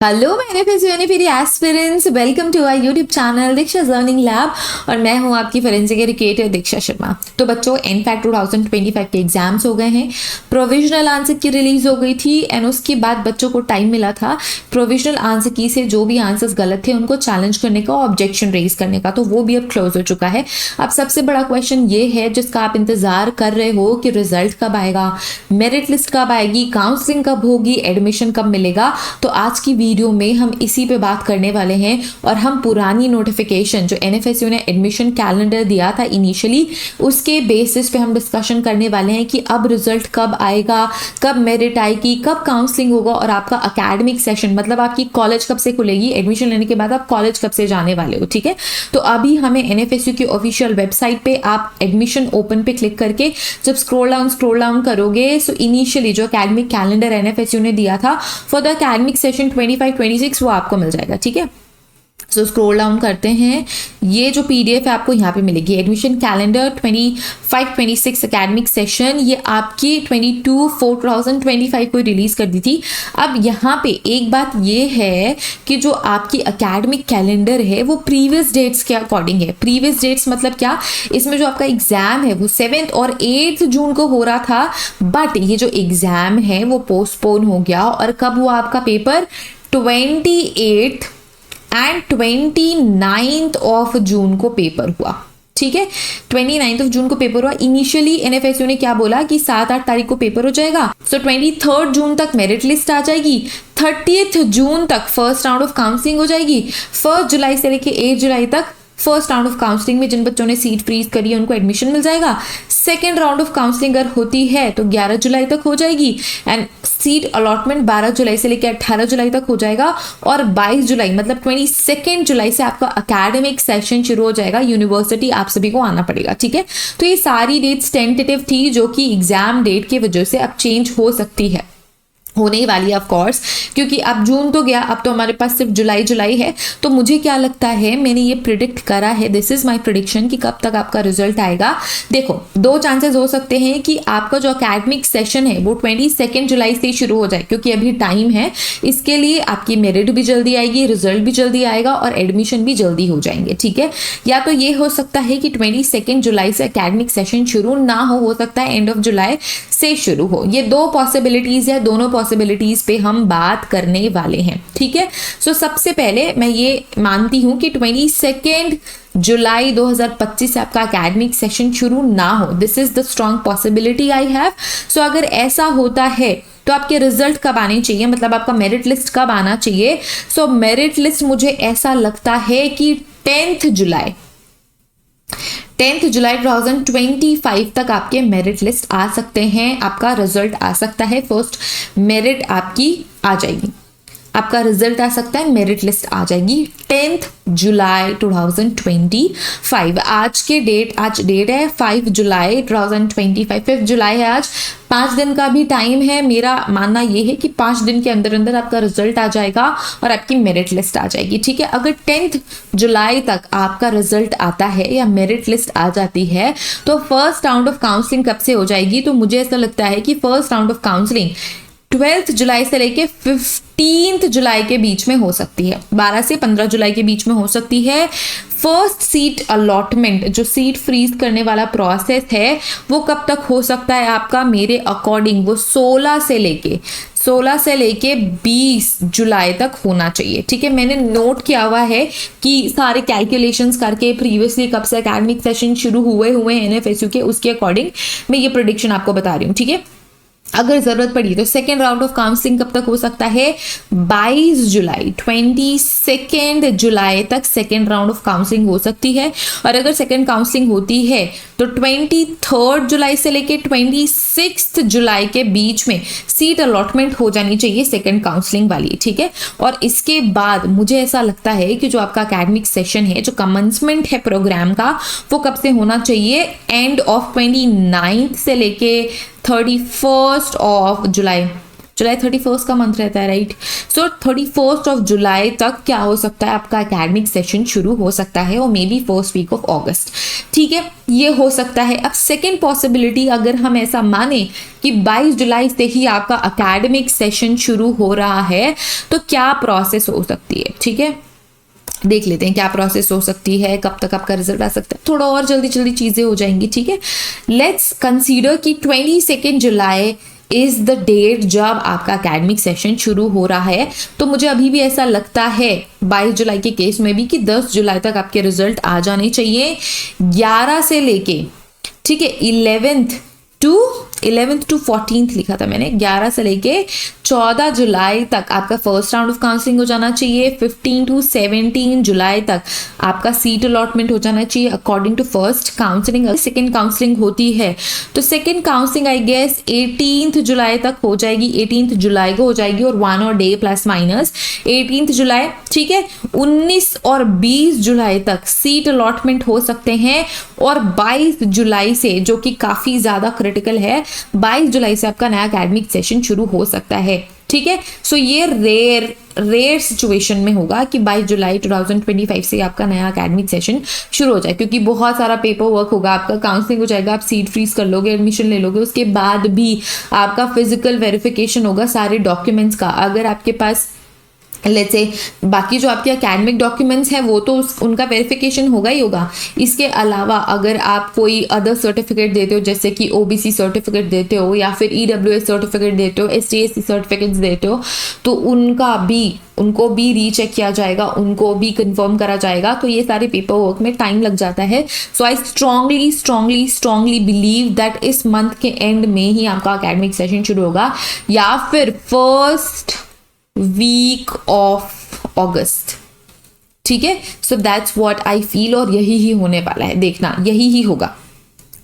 Hello मैंने फिर aspirants welcome to our YouTube channel Diksha learning lab और मैं हूं आपकी फोरेंसिक एजुकेटर दीक्षा शर्मा। तो बच्चों एनफैक्ट 2025 के एग्जाम्स हो गए हैं, प्रोविजनल आंसर की रिलीज हो गई थी एंड उसके बाद बच्चों को टाइम मिला था प्रोविजनल आंसर की से जो भी आंसर्स गलत थे उनको चैलेंज करने का, ऑब्जेक्शन रेज करने का, तो वो भी अब क्लोज हो चुका है। अब सबसे बड़ा क्वेश्चन ये है जिसका आप इंतजार कर रहे हो कि रिजल्ट कब आएगा, मेरिट लिस्ट कब आएगी, काउंसलिंग कब होगी, एडमिशन कब मिलेगा। तो आज की वीडियो में हम इसी पे बात करने वाले हैं और हम पुरानी नोटिफिकेशन जो एनएफएसयू ने एडमिशन कैलेंडर दिया था इनिशियली, उसके बेसिस पे हम डिस्कशन करने वाले हैं कि अब रिजल्ट कब आएगा, कब मेरिट आएगी, कब काउंसलिंग होगा और आपका एकेडमिक सेशन मतलब आपकी कॉलेज कब से खुलेगी, एडमिशन लेने के बाद आप कॉलेज कब से जाने वाले हो। ठीक है, तो अभी हमें एनएफएसयू की ऑफिशियल वेबसाइट पे आप एडमिशन ओपन पे क्लिक करके जब स्क्रॉल डाउन करोगे सो इनिशियली जो एकेडमिक कैलेंडर एनएफएसयू ने दिया था फॉर द एकेडमिक सेशन 25-26 वो आपको मिल जाएगा। ठीक है, सो स्क्रॉल डाउन करते हैं, ये जो पीडीएफ है आपको यहाँ पे मिलेगी, एडमिशन कैलेंडर 25-26 एकेडमिक सेशन, ये आपकी 22/4/2025 को रिलीज कर दी थी। अब यहाँ पे एक बात ये है कि जो आपकी एकेडमिक कैलेंडर है वो प्रीवियस डेट्स के अकॉर्डिंग है। प्रीवियस डेट्स मतलब क्या, इसमें जो आपका एग्जाम है वो 7 और 8 जून को हो रहा था, बट ये जो एग्जाम है वो पोस्टपोन हो गया और कब हुआ आपका पेपर, 28 एंड 29 ऑफ जून को पेपर हुआ। ठीक है, 29 जून को पेपर हुआ। इनिशियली एनएफएसयू ने क्या बोला कि 7-8 तारीख को पेपर हो जाएगा, सो 23 जून तक मेरिट लिस्ट आ जाएगी, 30 जून तक फर्स्ट राउंड ऑफ काउंसलिंग हो जाएगी, 1 जुलाई से लेके 8 जुलाई तक फर्स्ट राउंड ऑफ काउंसलिंग में जिन बच्चों ने सीट फ्रीज करी है उनको एडमिशन मिल जाएगा। सेकेंड राउंड ऑफ काउंसलिंग अगर होती है तो 11 जुलाई तक हो जाएगी एंड सीट अलॉटमेंट 12 जुलाई से लेकर 18 जुलाई तक हो जाएगा और 22 जुलाई मतलब 22 जुलाई से आपका एकेडमिक सेशन शुरू हो जाएगा। यूनिवर्सिटी आप सभी को आना पड़ेगा। ठीक है, तो ये सारी डेट्स टेंटेटिव थी जो कि एग्जाम डेट की वजह से अब चेंज हो सकती है, होने ही वाली है ऑफ कोर्स, क्योंकि अब जून तो गया, अब तो हमारे पास सिर्फ जुलाई है। तो मुझे क्या लगता है, मैंने ये प्रिडिक्ट करा है, दिस इज माय प्रिडिक्शन कि कब तक आपका रिजल्ट आएगा। देखो, 2 चांसेस हो सकते हैं कि आपका जो एकेडमिक सेशन है वो 22 जुलाई से शुरू हो जाए, क्योंकि अभी टाइम है, इसके लिए आपकी मेरिट भी जल्दी आएगी, रिजल्ट भी जल्दी आएगा और एडमिशन भी जल्दी हो जाएंगे। ठीक है, या तो ये हो सकता है कि 22 जुलाई से एकेडमिक सेशन शुरू ना हो सकता है एंड ऑफ जुलाई से शुरू हो। ये 2 पॉसिबिलिटीज है, दोनों पॉसिबिलिटीज पे हम बात करने वाले हैं। ठीक है, सो सबसे पहले मैं ये मानती हूं कि 22 जुलाई 2025 से आपका एकेडमिक सेशन शुरू ना हो, this is the strong possibility I have. So अगर ऐसा होता है तो आपके रिजल्ट कब आने चाहिए, मतलब आपका मेरिट लिस्ट कब आना चाहिए। सो मेरिट लिस्ट मुझे ऐसा लगता है कि 10 जुलाई 2025 तक आपके मेरिट लिस्ट आ सकते हैं, आपका रिजल्ट आ सकता है, फर्स्ट मेरिट आपकी आ जाएगी, आपका रिजल्ट आ सकता है, मेरिट लिस्ट आ जाएगी 10 जुलाई 2025। आज डेट है 5 जुलाई 2025, 5 जुलाई है आज, 5 दिन का भी टाइम है। मेरा मानना यह है कि 5 दिन के अंदर अंदर आपका रिजल्ट आ जाएगा और आपकी मेरिट लिस्ट आ जाएगी। ठीक है, अगर 10 जुलाई तक आपका रिजल्ट आता है या मेरिट लिस्ट आ जाती है तो फर्स्ट राउंड ऑफ काउंसलिंग कब से हो जाएगी, तो मुझे ऐसा लगता है कि फर्स्ट राउंड ऑफ काउंसलिंग 12 जुलाई से लेके 15 जुलाई के बीच में हो सकती है, 12 से 15 जुलाई के बीच में हो सकती है। फर्स्ट सीट अलॉटमेंट, जो सीट फ्रीज करने वाला प्रोसेस है वो कब तक हो सकता है आपका, मेरे अकॉर्डिंग वो 16 से लेके 20 जुलाई तक होना चाहिए। ठीक है, मैंने नोट किया हुआ है कि सारे कैलकुलेशंस करके प्रीवियसली कब से एकेडमिक सेशन शुरू हुए एनएफएसयू के, उसके अकॉर्डिंग मैं ये प्रेडिक्शन आपको बता रही हूँ। ठीक है, अगर जरूरत पड़ी तो सेकेंड राउंड ऑफ काउंसलिंग कब तक हो सकता है, 22 जुलाई 22 जुलाई तक सेकेंड राउंड ऑफ काउंसलिंग हो सकती है। और अगर सेकेंड काउंसलिंग होती है तो 23 जुलाई से लेके 26 जुलाई के बीच में सीट अलॉटमेंट हो जानी चाहिए सेकेंड काउंसलिंग वाली। ठीक है, और इसके बाद मुझे ऐसा लगता है कि जो आपका एकेडमिक सेशन है, जो कमेंसमेंट है प्रोग्राम का, वो कब से होना चाहिए, एंड ऑफ 29 से लेके 31 ऑफ जुलाई जुलाई 31 का मंथ रहता है, राइट। सो 31 ऑफ जुलाई तक क्या हो सकता है, आपका एकेडमिक सेशन शुरू हो सकता है, और maybe first week of August, ठीक है, ये हो सकता है। अब सेकेंड पॉसिबिलिटी, अगर हम ऐसा माने कि 22 जुलाई से ही आपका एकेडमिक सेशन शुरू हो रहा है, तो क्या प्रोसेस हो सकती है, ठीक है, देख लेते हैं क्या प्रोसेस हो सकती है, कब तक आपका रिजल्ट आ सकता है, थोड़ा और जल्दी जल्दी चीजें हो जाएंगी, ठीक है। लेट्स कंसीडर कि 22 जुलाई इज द डेट जब आपका एकेडमिक सेशन शुरू हो रहा है। तो मुझे अभी भी ऐसा लगता है 22 जुलाई के केस में भी कि 10 जुलाई तक आपके रिजल्ट आ जाने चाहिए। 11 से लेके, ठीक है, 11th टू 14th लिखा था मैंने, 11 से लेके 14 जुलाई तक आपका फर्स्ट राउंड ऑफ काउंसलिंग हो जाना चाहिए। 15 टू 17 जुलाई तक आपका सीट अलॉटमेंट हो जाना चाहिए अकॉर्डिंग टू फर्स्ट काउंसलिंग। अगर सेकेंड काउंसलिंग होती है तो second counselling I guess 18th जुलाई तक हो जाएगी, 18th जुलाई को हो जाएगी, और 1 और डे प्लस माइनस 18th जुलाई, ठीक है। 19 और 20 जुलाई तक सीट अलॉटमेंट हो सकते हैं, और 22 जुलाई से, जो कि काफी ज्यादा क्रिटिकल है, 22 जुलाई से आपका नया एकेडमिक सेशन शुरू हो सकता है, ठीक है। सो ये रेयर सिचुएशन में होगा कि 22 जुलाई 2025 से आपका नया एकेडमिक सेशन शुरू हो जाए, क्योंकि बहुत सारा पेपर वर्क होगा, आपका काउंसलिंग हो जाएगा, आप सीट फ्रीज कर लोगे, एडमिशन ले लोगे, उसके बाद भी आपका फिजिकल वेरिफिकेशन होगा सारे डॉक्यूमेंट्स का। अगर आपके पास लेट्स से बाकी जो आपके एकेडमिक डॉक्यूमेंट्स हैं वो तो उनका वेरिफिकेशन होगा ही होगा। इसके अलावा अगर आप कोई अदर सर्टिफिकेट देते हो, जैसे कि ओबीसी सर्टिफिकेट देते हो, या फिर ईडब्ल्यूएस सर्टिफिकेट देते हो, एसटी/एससी सर्टिफिकेट्स देते हो, तो उनको भी रीचेक किया जाएगा, उनको भी कंफर्म करा जाएगा। तो ये सारे पेपर वर्क में टाइम लग जाता है। सो आई स्ट्रांगली बिलीव दैट इस मंथ के एंड में ही आपका एकेडमिक सेशन शुरू होगा, या फिर फर्स्ट वीक ऑफ अगस्त, ठीक है। So that's what I feel, और यही ही होने वाला है, देखना यही ही होगा,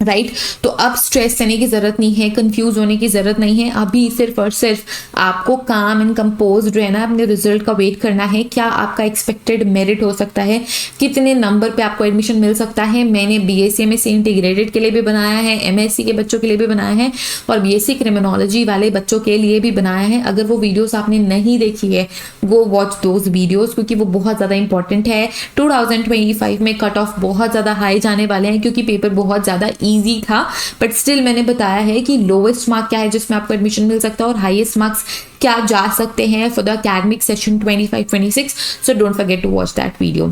राइट। तो अब स्ट्रेस लेने की जरूरत नहीं है, कंफ्यूज होने की जरूरत नहीं है। अभी सिर्फ और सिर्फ आपको काम एंड कंपोज्ड रहना है, अपने रिजल्ट का वेट करना है। क्या आपका एक्सपेक्टेड मेरिट हो सकता है, कितने नंबर पे आपको एडमिशन मिल सकता है। मैंने BSc इंटीग्रेटेड के लिए भी बनाया है, MSc के बच्चों के लिए भी बनाया है, और BSc क्रिमिनोलॉजी वाले बच्चों के लिए भी बनाया है। अगर वो वीडियोस आपने नहीं देखी है, गो वॉच दोज वीडियोस, क्योंकि वो बहुत ज़्यादा इंपॉर्टेंट है। 2025 में कट ऑफ बहुत ज़्यादा हाई जाने वाले हैं, क्योंकि पेपर बहुत ज़्यादा इजी था, बट स्टिल मैंने बताया है कि लोवेस्ट मार्क क्या है जिसमें आपको एडमिशन मिल सकता है, और हाईएस्ट मार्क्स क्या जा सकते हैं for the academic session 25-26। So don't forget to watch that video.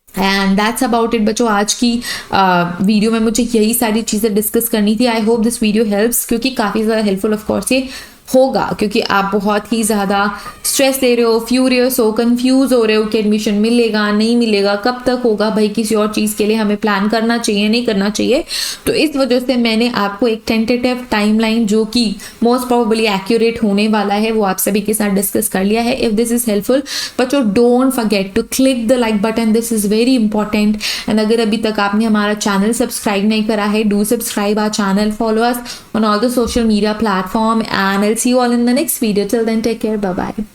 And that's about it बच्चों। आज की वीडियो में मुझे यही सारी चीज़ें डिस्कस करनी थी। I hope this video helps, क्योंकि काफ़ी ज़्यादा हेल्पफुल ऑफ कोर्स ये होगा, क्योंकि आप बहुत ही ज़्यादा स्ट्रेस ले रहे हो, फ्यूरियस हो, कंफ्यूज हो रहे हो कि एडमिशन मिलेगा नहीं मिलेगा, कब तक होगा। भाई किसी और चीज़ के लिए हमें प्लान करना चाहिए, नहीं करना चाहिए। तो इस वजह से मैंने आपको एक टेंटेटिव टाइमलाइन, जो कि मोस्ट प्रोबेबली एक्यूरेट होने वाला है, वो आप सभी के साथ डिस्कस कर लिया है। इफ दिस इज हेल्पफुल बच्चों, don't forget to click the like button, this is very important. And अगर अभी तक आपने हमारा चैनल सब्सक्राइब नहीं करा है, do subscribe our channel, follow us on all the social media platform, and I'll see you all in the next video. Till then, take care. Bye bye.